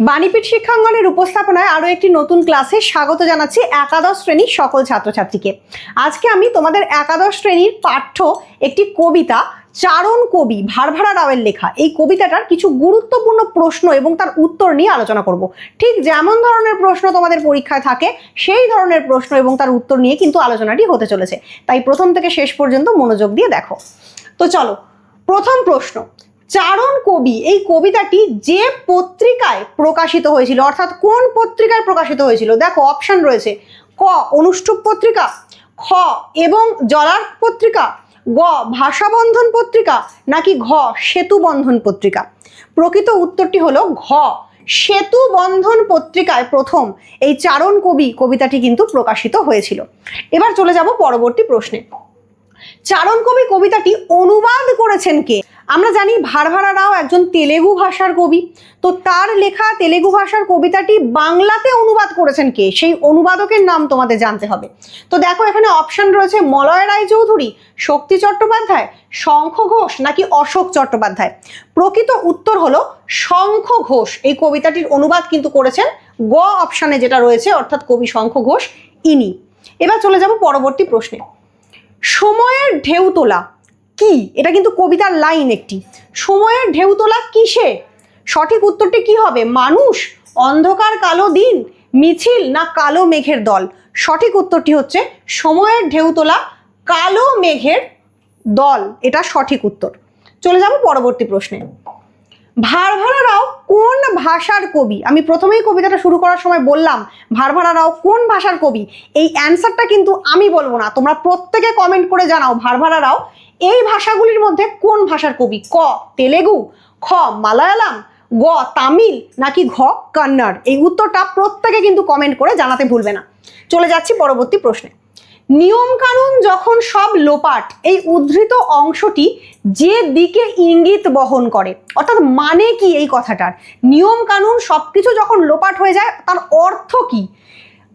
বাণীপীঠ শিক্ষাঙ্গনের উপস্থাপনায় আরও একটি নতুন ক্লাসে স্বাগত জানাচ্ছি একাদশ শ্রেণীর সকল ছাত্রছাত্রীকে। আজকে আমি তোমাদের একাদশ শ্রেণীর পাঠ্য একটি কবিতা চারণ কবি ভারভারা রাওয়ের লেখা এই কবিতাটার কিছু গুরুত্বপূর্ণ প্রশ্ন এবং তার উত্তর নিয়ে আলোচনা করব। ঠিক যেমন ধরনের প্রশ্ন তোমাদের পরীক্ষায় থাকে সেই ধরনের প্রশ্ন এবং তার উত্তর নিয়ে কিন্তু আলোচনাটি হতে চলেছে, তাই প্রথম থেকে শেষ পর্যন্ত মনোযোগ দিয়ে দেখো। তো চলো, প্রথম প্রশ্ন, চারণ কবি এই কবিতাটি যে পত্রিকায় প্রকাশিত হয়েছিল, অর্থাৎ কোন পত্রিকায় প্রকাশিত হয়েছিল? দেখো অপশন রয়েছে, ক অনুষ্টুপ পত্রিকা, খ এবং জলার পত্রিকা, গ ভাষাবন্ধন পত্রিকা, নাকি ঘ সেতুবন্ধন পত্রিকা। প্রকৃত উত্তরটি হলো ঘ সেতুবন্ধন পত্রিকায় প্রথম এই চারণ কবি কবিতাটি কিন্তু প্রকাশিত হয়েছিল। এবার চলে যাব পরবর্তী প্রশ্নে। চারণ কবি কবিতাটি অনুবাদ করেছেন কে? আমরা জানি ভারভারা রাও একজন তেলেগু ভাষার কবি, তো তার লেখা তেলেগু ভাষার কবিতাটি বাংলাতে অনুবাদ করেছেন কে? সেই অনুবাদকের নাম তোমাদের জানতে হবে। তো দেখো এখানে অপশন রয়েছে মলয় রায়চৌধুরী, শক্তি চট্টোপাধ্যায়, শঙ্খ ঘোষ, নাকি অশোক চট্টোপাধ্যায়। প্রকৃত উত্তর হলো শঙ্খ ঘোষ এই কবিতাটির অনুবাদ কিন্তু করেছেন, গ অপশানে যেটা রয়েছে, অর্থাৎ কবি শঙ্খ ঘোষ ইনি। এবার চলে যাব পরবর্তী প্রশ্নে। সময়ের ঢেউ তোলা কি? এটা কিন্তু কবিতার লাইন একটি। সময়ের ঢেউ তোলা কিসে? সঠিক উত্তরটি কি হবে? মানুষ, অন্ধকার কালো দিন, মিছিল, না কালো মেঘের দল। সঠিক উত্তরটি হচ্ছে সময়ের ঢেউ তোলা কালো মেঘের দল, এটা সঠিক উত্তর। চলে যাব পরবর্তী প্রশ্নে। ভারভারা রাও কোন ভাষার কবি? আমি প্রথমেই কবিতাটা শুরু করার সময় বললাম ভারভারা রাও কোন ভাষার কবি। এই অ্যান্সারটা কিন্তু আমি বলবো না, তোমরা প্রত্যেকে কমেন্ট করে জানাও ভারভারা রাও এই ভাষাগুলির মধ্যে কোন ভাষার কবি। ক তেলেগু, খ মালায়ালাম, গ তামিল, নাকি ঘ কন্নড়। এই উত্তরটা প্রত্যেকে কিন্তু কমেন্ট করে জানাতে ভুলবে না। চলে যাচ্ছি পরবর্তী প্রশ্নে। নিয়ম কানুন যখন সব লোপাট এই উদ্ধৃত অংশটি যে দিকে ইঙ্গিত বহন করে, অর্থাৎ মানে কি এই কথাটার? নিয়ম কানুন সবকিছু যখন লোপাট হয়ে যায় তার অর্থ কি?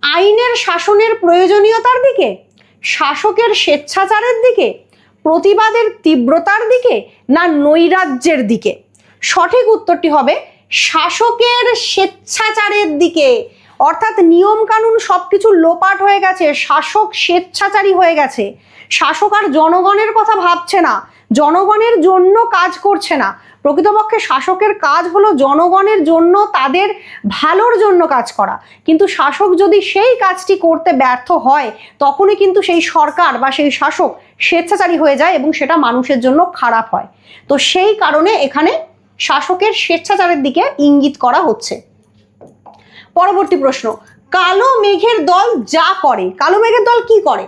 আইনের শাসনের প্রয়োজনীয়তার দিকে, শাসকের স্বেচ্ছাচারের দিকে, প্রতিবাদের তীব্রতার দিকে, না নৈরাজ্যের দিকে। সঠিক উত্তরটি হবে শাসকের স্বেচ্ছাচারের দিকে। অর্থাৎ নিয়ম কানুন সবকিছু লোপাট হয়ে গেছে, শাসক স্বেচ্ছাচারী হয়ে গেছে। শাসক আর জনগণের কথা ভাবছে না, জনগণের জন্য কাজ করছে না। প্রকৃতপক্ষে শাসকের কাজ হলো জনগণের জন্য, তাদের ভালোর জন্য কাজ করা। কিন্তু শাসক যদি সেই কাজটি করতে ব্যর্থ হয় তখনই কিন্তু সেই সরকার বা সেই শাসক স্বেচ্ছাচারী হয়ে যায় এবং সেটা মানুষের জন্য খারাপ হয়। তো সেই কারণে এখানে শাসকের স্বেচ্ছাচারের দিকে ইঙ্গিত করা হচ্ছে। পরবর্তী প্রশ্ন। কালো মেঘের দল যা করে, কালো মেঘের দল কি করে?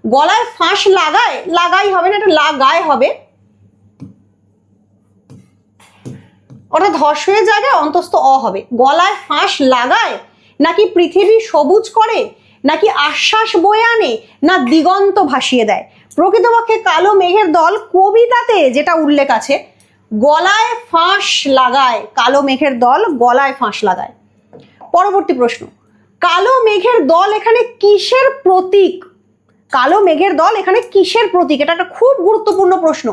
গলায় ফাঁস লাগায়, লাগাই হবে না, এটা লাগায় হবে, অর্থাৎ হর্ষের জায়গায় অন্তস্থ অ হবে। গলায় ফাঁস লাগায়, নাকি পৃথিবী সবুজ করে, নাকি আশ্বাস বয়ে আনে, না দিগন্ত ভাসিয়ে দেয়। প্রকৃতপক্ষে কালো মেঘের দল কবিতাতে যেটা উল্লেখ আছে গলায় ফাঁস লাগায়, কালো মেঘের দল গলায় ফাঁস লাগায়। পরবর্তী প্রশ্ন। কালো মেঘের দল এখানে কিসের প্রতীক? কালো মেঘের দল এখানে কিসের প্রতীক? এটা একটা খুব গুরুত্বপূর্ণ প্রশ্ন।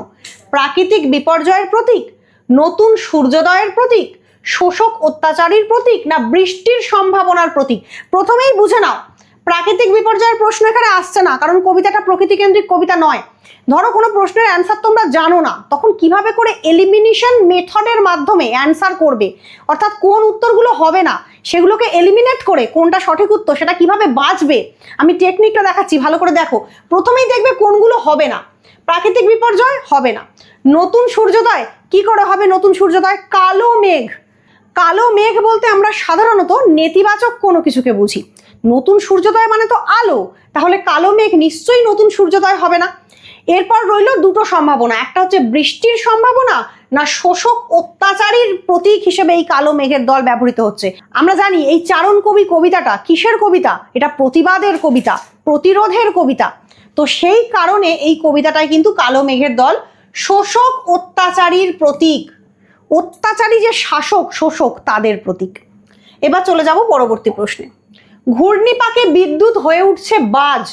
প্রাকৃতিক বিপর্যয়ের প্রতীক, নতুন সূর্যোদয়ের প্রতীক, শোষক অত্যাচারীর প্রতীক, না বৃষ্টির সম্ভাবনার প্রতীক। প্রথমেই বুঝে নাও প্রাকৃতিক বিপর্যয়ের প্রশ্ন এখানে আসছে না, কারণ কবিতাটা প্রকৃতি কেন্দ্রিক কবিতা নয়। ধরো কোনো প্রশ্নের অ্যান্সার তোমরা জানো না, তখন কিভাবে করে এলিমিনেশন মেথডের মাধ্যমে অ্যান্সার করবে, অর্থাৎ কোন উত্তরগুলো হবে না সেগুলোকে এলিমিনেট করে কোনটা সঠিক উত্তর সেটা কিভাবে বাঁচবে, আমি টেকনিকটা দেখাচ্ছি, ভালো করে দেখো। প্রথমেই দেখবে কোনগুলো হবে না। প্রাকৃতিক বিপর্যয় হবে না। নতুন সূর্যোদয় কি করে হবে? নতুন সূর্যোদয় কালো মেঘ। কালো মেঘ বলতে আমরা সাধারণত নেতিবাচক কোনো কিছুকে বুঝি। নতুন সূর্যোদয় মানে তো আলো, তাহলে কালো মেঘ নিশ্চয়ই নতুন সূর্যোদয় হবে না। এরপর রইল দুটো সম্ভাবনা, একটা হচ্ছে বৃষ্টির সম্ভাবনা, না শোষক অত্যাচারীর প্রতীক হিসেবে এই কালো মেঘের দল ব্যবহৃত হচ্ছে। আমরা জানি এই চারণ কবি কবিতাটা কিসের কবিতা? এটা প্রতিবাদের কবিতা, প্রতিরোধের কবিতা। তো সেই কারণে এই কবিতাটায় কিন্তু কালো মেঘের দল শোষক অত্যাচারীর প্রতীক, অত্যাচারী যে শাসক শোষক তাদের প্রতীক। এবার চলে যাব পরবর্তী প্রশ্নে। ঘূর্ণিপাকে বিদ্যুৎ হয়ে উঠছে বাজ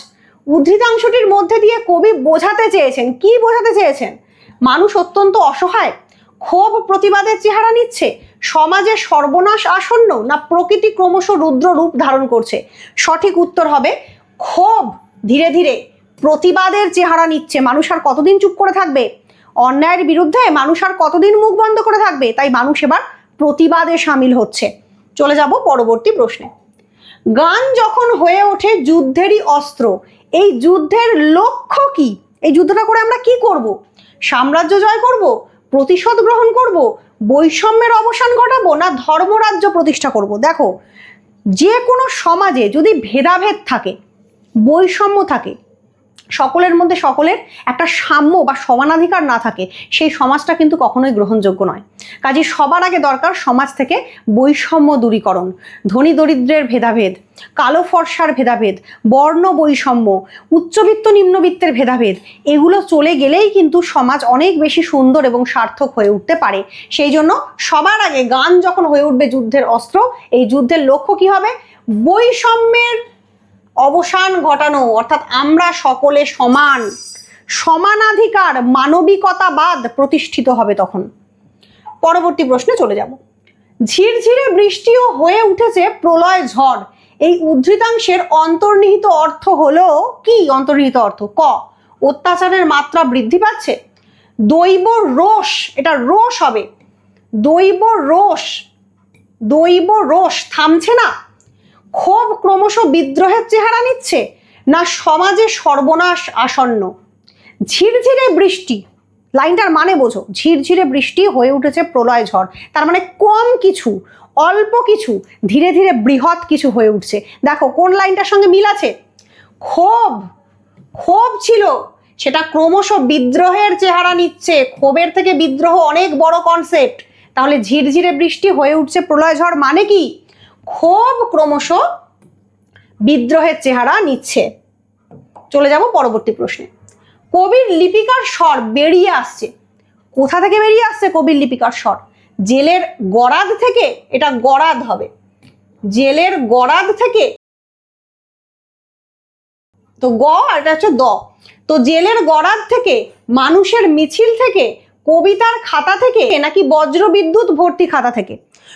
উদ্ধৃতাংশটির মধ্যে দিয়ে কবি বোঝাতে চেয়েছেন কি? বোঝাতে চেয়েছেন মানুষ অত্যন্ত অসহায়, ক্ষোভ প্রতিবাদের চেহারা নিচ্ছে, সমাজে সর্বনাশ আসন্ন, না প্রকৃতি ক্রমশ রুদ্র রূপ ধারণ করছে? সঠিক উত্তর হবে ক্ষোভ ধীরে ধীরে প্রতিবাদের চেহারা নিচ্ছে। মানুষ আর কতদিন চুপ করে থাকবে? অন্যায়ের বিরুদ্ধে মানুষ আর কতদিন মুখ বন্ধ করে থাকবে? তাই মানুষ এবার প্রতিবাদে সামিল হচ্ছে। চলে যাব পরবর্তী প্রশ্নে। গান যখন হয়ে ওঠে যুদ্ধেরই অস্ত্র, এই যুদ্ধের লক্ষ্য কি? এই যুদ্ধটা করে আমরা কি করব? সাম্রাজ্য জয় করব, প্রতিশোধ গ্রহণ করব, বৈষম্যের অবসান ঘটাবো, না ধর্মরাজ্য প্রতিষ্ঠা করব? দেখো, যে কোনো সমাজে যদি ভেদাভেদ থাকে, বৈষম্য থাকে, সকলের মধ্যে সকলের একটা সাম্য বা সমানাধিকার না থাকে, সেই সমাজটা কিন্তু কখনোই গ্রহণযোগ্য নয়। কাজে সবার আগে দরকার সমাজ থেকে বৈষম্য দূরীকরণ। ধনী দরিদ্রের ভেদাভেদ, কালো ফর্সার ভেদাভেদ, বর্ণ বৈষম্য, উচ্চবিত্ত নিম্নবিত্তের ভেদাভেদ, এগুলো চলে গেলেই কিন্তু সমাজ অনেক বেশি সুন্দর এবং সার্থক হয়ে উঠতে পারে। সেই জন্য সবার আগে গান যখন হয়ে উঠবে যুদ্ধের অস্ত্র, এই যুদ্ধের লক্ষ্য কি হবে? বৈষম্যের অবসান ঘটানো, অর্থাৎ আমরা সকলে সমান, সমানাধিকার, মানবিকতাবাদ প্রতিষ্ঠিত হবে তখন। পরবর্তী প্রশ্নে চলে যাব। ঝিরঝিরে বৃষ্টিও হয়ে উঠেছে প্রলয় ঝড়, এই উদ্ধৃতাংশের অন্তর্নিহিত অর্থ হলো কি? অন্তর্নিহিত অর্থ ক, অত্যাচারের মাত্রা বৃদ্ধি পাচ্ছে। দৈব রোষ, এটা রোষ হবে, দৈব রোষ, দৈব রোষ থামছে না, ক্ষোভ ক্রমশ বিদ্রোহের চেহারা নিচ্ছে, না সমাজে সর্বনাশ আসন্ন? ঝিরঝিরে বৃষ্টি, লাইনটার মানে বোঝো, ঝিরঝিরে বৃষ্টি হয়ে উঠেছে প্রলয় ঝড়, তার মানে কম কিছু, অল্প কিছু ধীরে ধীরে বৃহৎ কিছু হয়ে উঠছে। দেখো কোন লাইনটার সঙ্গে মিল আছে? ক্ষোভ, ক্ষোভ ছিল, সেটা ক্রমশ বিদ্রোহের চেহারা নিচ্ছে। ক্ষোভের থেকে বিদ্রোহ অনেক বড় কনসেপ্ট। তাহলে ঝিরঝিরে বৃষ্টি হয়ে উঠছে প্রলয় ঝড় মানে কি? ক্ষোভ ক্রমশ বিদ্রোহের চেহারা নিচ্ছে। চলে যাব পরবর্তী প্রশ্নে। কবির লিপিকার স্বর বেরিয়ে আসছে, কোথা থেকে বেরিয়ে আসছে কবির লিপিকার স্বর? জেলের গরাদ থেকে, এটা গরাদ হবে, জেলের গরাদ থেকে, তো গ আর এটা হচ্ছে দ। তো জেলের গরাদ থেকে, মানুষের মিছিল থেকে, কবিতার খাতা থেকে, নাকি বজ্র বিদ্যুৎ ভর্তি খাতা থেকে?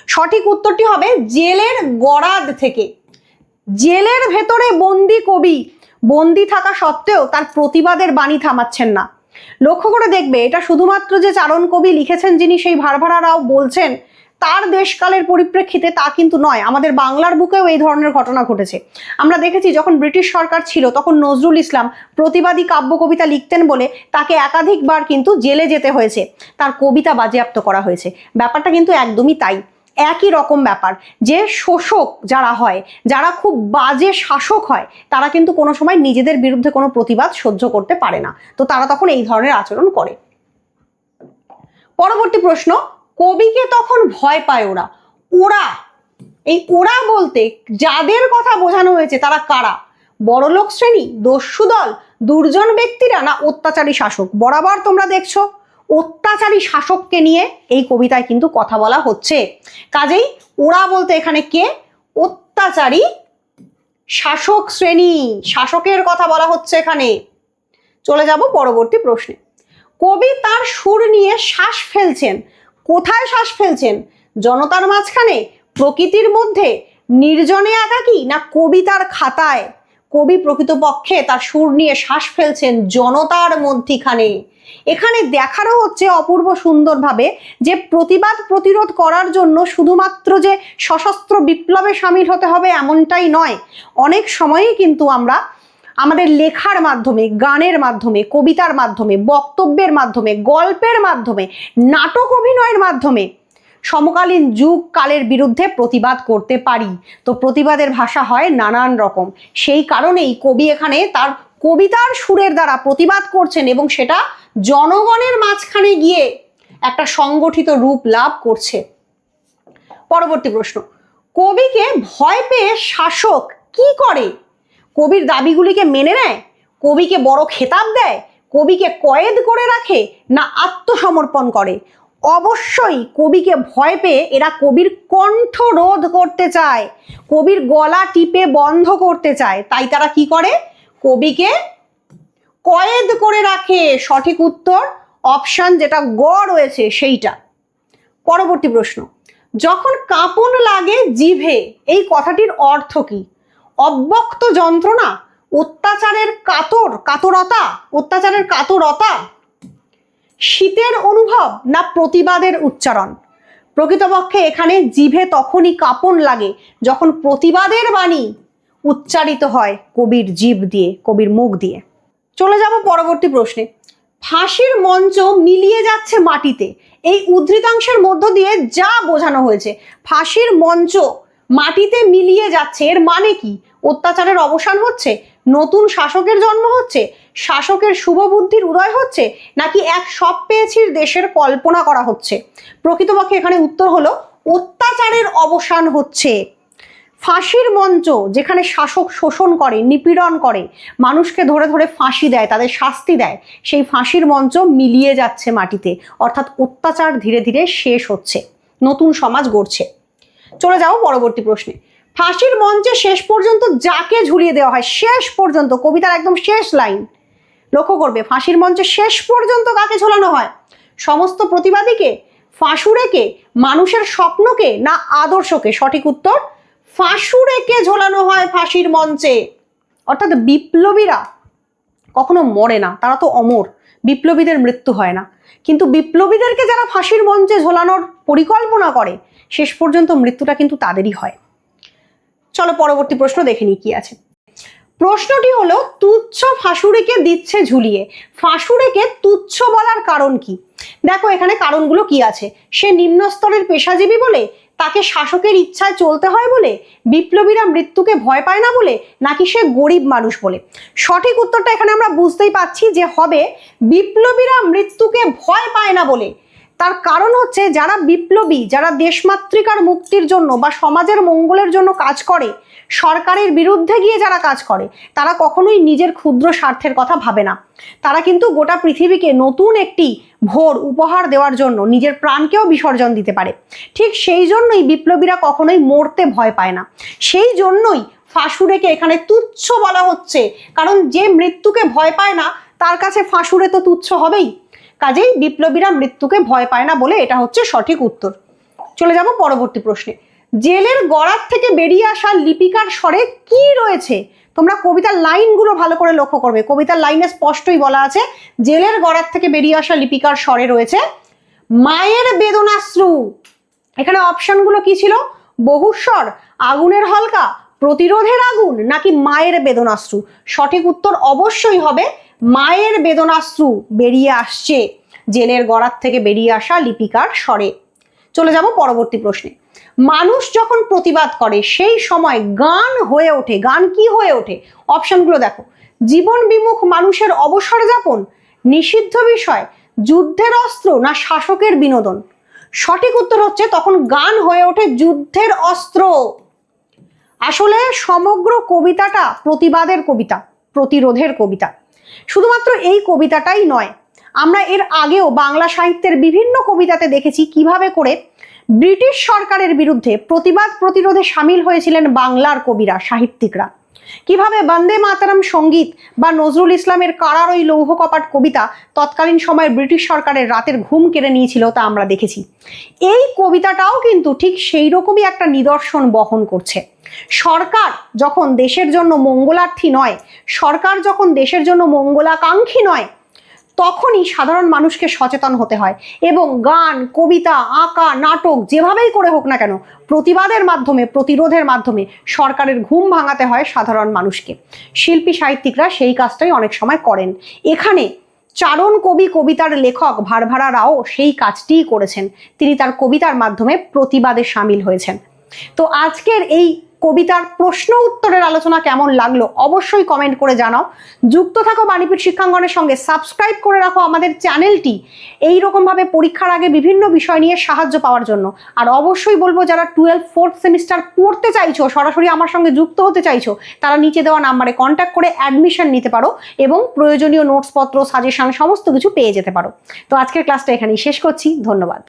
সঠিক উত্তরটি হবে জেলের গরাদ থেকে। জেলের ভেতরে বন্দি কবি, বন্দি থাকা সত্ত্বেও তার প্রতিবাদের বাণী থামাচ্ছেন না। লক্ষ্য করে দেখবে, এটা শুধুমাত্র যে চারণ কবি লিখেছেন যিনি সেই ভারভারা রাও বলছেন তার দেশকালের পরিপ্রেক্ষিতে, তা কিন্তু নয়। আমাদের বাংলার বুকেও এই ধরনের ঘটনা ঘটেছে। আমরা দেখেছি যখন ব্রিটিশ সরকার ছিল তখন নজরুল ইসলাম প্রতিবাদী কাব্য কবিতা লিখতেন বলে তাকে একাধিকবার কিন্তু জেলে যেতে হয়েছে, তার কবিতা বাজেয়াপ্ত করা হয়েছে। ব্যাপারটা কিন্তু একদমই তাই, একই রকম ব্যাপার। যে শোষক যারা হয়, যারা খুব বাজে শাসক হয়, তারা কিন্তু কোনো সময় নিজেদের বিরুদ্ধে কোনো প্রতিবাদ সহ্য করতে পারে না, তো তারা তখন এই ধরনের আচরণ করে। পরবর্তী প্রশ্ন, কবিকে তখন ভয় পায় ওরা। ওরা, এই ওরা বলতে যাদের কথা বোঝানো হয়েছে তারা কারা? বড়লোক শ্রেণী, দস্যু দল, দুর্জন ব্যক্তিরা, না অত্যাচারী শাসক? বরাবর তোমরা দেখছো অত্যাচারী শাসককে নিয়ে এই কবিতায় কিন্তু কথা বলা হচ্ছে। কাজেই ওরা বলতে এখানে কে? অত্যাচারী শাসক শ্রেণী, শাসকের কথা বলা হচ্ছে এখানে। চলে যাব পরবর্তী প্রশ্নে। কবি তার সুর নিয়ে শ্বাস ফেলছেন, কোথায় শ্বাস ফেলছেন? জনতার মাঝখানে, প্রকৃতির মধ্যে, নির্জনে একাকী, না কবিতার খাতায়? কবি প্রকৃতপক্ষে তার সুর নিয়ে শ্বাস ফেলছেন জনতার মধ্যিখানে। এখানে দেখানো হচ্ছে অপূর্ব সুন্দরভাবে যে প্রতিবাদ প্রতিরোধ করার জন্য শুধুমাত্র যে সশস্ত্র বিপ্লবে সামিল হতে হবে এমনটাই নয়। অনেক সময়ই কিন্তু আমরা আমাদের লেখার মাধ্যমে, গানের মাধ্যমে, কবিতার মাধ্যমে, বক্তব্যের মাধ্যমে, গল্পের মাধ্যমে, নাটক অভিনয়ের মাধ্যমে সমকালীন যুগ কালের বিরুদ্ধে প্রতিবাদ করতে পারি। তো প্রতিবাদের ভাষা হয় নানান রকম। সেই কারণেই কবি এখানে তার কবিতার সুরের দ্বারা প্রতিবাদ করছেন এবং সেটা জনগণের মাঝখানে গিয়ে একটা সংগঠিত রূপ লাভ করছে। পরবর্তী প্রশ্ন, কবিকে ভয় পেয়ে শাসক কি করে? কবির দাবিগুলিকে মেনে নেয়, কবিকে বড় খেতাব দেয়, কবিকে কয়েদ করে রাখে, না আত্মসমর্পণ করে? অবশ্যই কবিকে ভয় পেয়ে এরা কবির কণ্ঠ রোধ করতে চায়, কবির গলা টিপে বন্ধ করতে চায়। তাই তারা কি করে? কবিকে কয়েদ করে রাখে। সঠিক উত্তর অপশন যেটা গ রয়েছে সেইটা। পরবর্তী প্রশ্ন, যখন কাঁপন লাগে জিভে, এই কথাটির অর্থ কি? অব্যক্ত যন্ত্রণা, অত্যাচারের কাতরতা, শীতের অনুভব, না প্রতিবাদের উচ্চারণ? প্রকৃতপক্ষে এখানে জিভে তখনই কাঁপন লাগে যখন প্রতিবাদের বাণী উচ্চারিত হয় কবির জিভ দিয়ে, কবির মুখ দিয়ে। চলে যাব পরবর্তী প্রশ্নে। ফাঁসির মঞ্চ মিলিয়ে যাচ্ছে মাটিতে, এই উদ্ধৃতাংশের মধ্য দিয়ে যা বোঝানো হয়েছে, ফাঁসির মঞ্চ মাটিতে মিলিয়ে যাচ্ছে, এর মানে কি? অত্যাচারের অবসান হচ্ছে, নতুন শাসকের জন্ম হচ্ছে, শাসকের শুভ বুদ্ধির উদয় হচ্ছে, নাকি এক সব পেয়েছির দেশের কল্পনা করা হচ্ছে? প্রকৃতপক্ষে এখানে উত্তর হলো অত্যাচারের অবসান হচ্ছে। ফাঁসির মঞ্চ, যেখানে শাসক শোষণ করে, নিপীড়ন করে, মানুষকে ধরে ধরে ফাঁসি দেয়, তাদের শাস্তি দেয়, সেই ফাঁসির মঞ্চ মিলিয়ে যাচ্ছে মাটিতে, অর্থাৎ অত্যাচার ধীরে ধীরে শেষ হচ্ছে, নতুন সমাজ গড়ছে। চলে যাও পরবর্তী প্রশ্নে। ফাঁসির মঞ্চে শেষ পর্যন্ত যাকে ঝুলিয়ে দেওয়া হয়, শেষ পর্যন্ত, কবিতার একদম শেষ লাইন লক্ষ্য করবে, ফাঁসির মঞ্চে শেষ পর্যন্ত কাকে ঝোলানো হয়? সমস্ত প্রতিবাদীকে, ফাঁসুড়েকে, মানুষের স্বপ্নকে, না আদর্শকে? সঠিক উত্তর ফাঁসুড়েকে ঝোলানো হয় ফাঁসির মঞ্চে। অর্থাৎ বিপ্লবীরা কখনো মরে না, তারা তো অমর, বিপ্লবীদের মৃত্যু হয় না, কিন্তু বিপ্লবীদেরকে যারা ফাঁসির মঞ্চে ঝোলানোর পরিকল্পনা করে, শেষ পর্যন্ত মৃত্যুটা কিন্তু তাদেরই হয়। চলো পরবর্তী প্রশ্ন দেখে নিই কি আছে। প্রশ্নটি হলো, তুচ্ছ ফাঁসুড়েকে দিচ্ছে ঝুলিয়ে, ফাঁসুড়েকে তুচ্ছ বলার কারণ কি? দেখো এখানে কারণগুলো কি আছে। সে নিম্ন স্তরের পেশাজীবী বলে, তাকে শাসকের ইচ্ছায় চলতে হয় বলে, বিপ্লবীরা মৃত্যুকে ভয় পায় না বলে, নাকি সে গরিব মানুষ বলে? সঠিক উত্তরটা এখানে আমরা বুঝতেই পাচ্ছি যে হবে বিপ্লবীরা মৃত্যুকে ভয় পায় না বলে। তার কারণ হচ্ছে, যারা বিপ্লবী, যারা দেশমাতৃকার মুক্তির জন্য বা সমাজের মঙ্গলের জন্য কাজ করে, সরকারের বিরুদ্ধে গিয়ে যারা কাজ করে, তারা কখনোই নিজের ক্ষুদ্র স্বার্থের কথা ভাবে না। তারা কিন্তু গোটা পৃথিবীকে নতুন একটি ভোর উপহার দেওয়ার জন্য নিজের প্রাণকেও বিসর্জন দিতে পারে। ঠিক সেই জন্যই বিপ্লবীরা কখনোই মরতে ভয় পায় না। সেই জন্যই ফাঁসুড়েকে এখানে তুচ্ছ বলা হচ্ছে, কারণ যে মৃত্যুকে ভয় পায় না তার কাছে ফাঁসুড়ে তো তুচ্ছ হবেই। কাজেই বিপ্লবীরা মৃত্যুকে ভয় পায় না বলে এটা হচ্ছে সঠিক উত্তর। চলে যাব পরবর্তী প্রশ্নে। জেলের গড়ার থেকে বেরিয়ে আসা লিপিকার স্বরে কি রয়েছে? তোমরা কবিতার লাইনগুলো ভালো করে লক্ষ্য করবে, কবিতার লাইনে স্পষ্টই বলা আছে, জেলের গড়ার থেকে বেরিয়ে আসা লিপিকার স্বরে রয়েছে মায়ের বেদনাশ্রু। এখানে অপশনগুলো কি ছিল? বহুস্বর, আগুনের হলকা, প্রতিরোধের আগুন, নাকি মায়ের বেদনাশ্রু? সঠিক উত্তর অবশ্যই হবে মায়ের বেদনাশ্রু বেরিয়ে আসছে জেলের গড়ার থেকে বেরিয়ে আসা লিপিকার স্বরে। চলে যাব পরবর্তী প্রশ্নে। মানুষ যখন প্রতিবাদ করে সেই সময় গান হয়ে ওঠে, গান কি হয়ে ওঠে? অপশনগুলো দেখো, জীবন বিমুখ মানুষের অবসর যাপন, নিষিদ্ধ বিষয়, যুদ্ধের অস্ত্র, না শাসকের বিনোদন? সঠিক উত্তর হচ্ছে তখন গান হয়ে ওঠে যুদ্ধের অস্ত্র। আসলে সমগ্র কবিতাটা প্রতিবাদের কবিতা, প্রতিরোধের কবিতা। শুধুমাত্র এই কবিতাটাই নয়, আমরা এর আগেও বাংলা সাহিত্যের বিভিন্ন কবিতাতে দেখেছি কিভাবে করে ব্রিটিশ সরকারের বিরুদ্ধে প্রতিবাদ প্রতিরোধে সামিল হয়েছিলেন বাংলার কবিরা, সাহিত্যিকরা। কিভাবে বন্দে মাতরম সঙ্গীত বা নজরুল ইসলামের কারার ওই লৌহ কপাট কবিতা তৎকালীন সময়ে ব্রিটিশ সরকারের রাতের ঘুম কেড়ে নিয়েছিল, তা আমরা দেখেছি। এই কবিতাটাও কিন্তু ঠিক সেই রকমই একটা নিদর্শন বহন করছে। সরকার যখন দেশের জন্য মঙ্গলার্থী নয়, সরকার যখন দেশের জন্য মঙ্গলাকাঙ্ক্ষী নয়, তখনই সাধারণ মানুষকে সচেতন হতে হয় এবং গান, কবিতা, আঁকা, নাটক যেভাবেই করে হোক না কেন, প্রতিবাদের মাধ্যমে, প্রতিরোধের মাধ্যমে সরকারের ঘুম ভাঙাতে হয় সাধারণ মানুষকে। শিল্পী সাহিত্যিকরা সেই কাজটাই অনেক সময় করেন। এখানে চারণ কবি, কবিতার লেখক ভারভারা রাও সেই কাজটিই করেছেন। তিনি তার কবিতার মাধ্যমে প্রতিবাদে সামিল হয়েছেন। তো আজকের এই কবিতার প্রশ্ন উত্তরের আলোচনা কেমন লাগলো অবশ্যই কমেন্ট করে জানাও। যুক্ত থাকো বাণীপীঠ শিক্ষাঙ্গনের সঙ্গে, সাবস্ক্রাইব করে রাখো আমাদের চ্যানেলটি এই রকমভাবে পরীক্ষার আগে বিভিন্ন বিষয় নিয়ে সাহায্য পাওয়ার জন্য। আর অবশ্যই বলবো, যারা 12 4th সেমিস্টার পড়তে চাইছো, সরাসরি আমার সঙ্গে যুক্ত হতে চাইছো, তারা নিচে দেওয়া নাম্বারে কন্ট্যাক্ট করে অ্যাডমিশন নিতে পারো এবং প্রয়োজনীয় নোটসপত্র, সাজেশন সমস্ত কিছু পেয়ে যেতে পারো। তো আজকের ক্লাসটা এখানেই শেষ করছি। ধন্যবাদ।